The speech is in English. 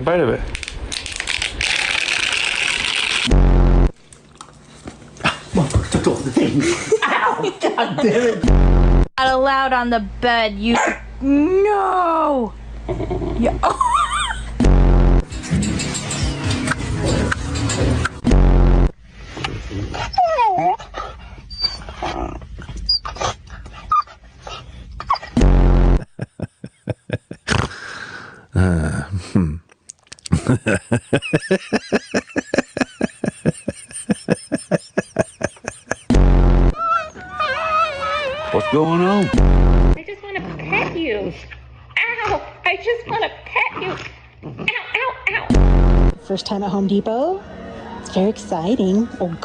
bite of it. Ow! God damn it! Not allowed on the bed, you. No! Yeah. What's going on? I just want to pet you. Ow! I just want to pet you. Ow, ow, ow. First time at Home Depot. It's very exciting. Oh,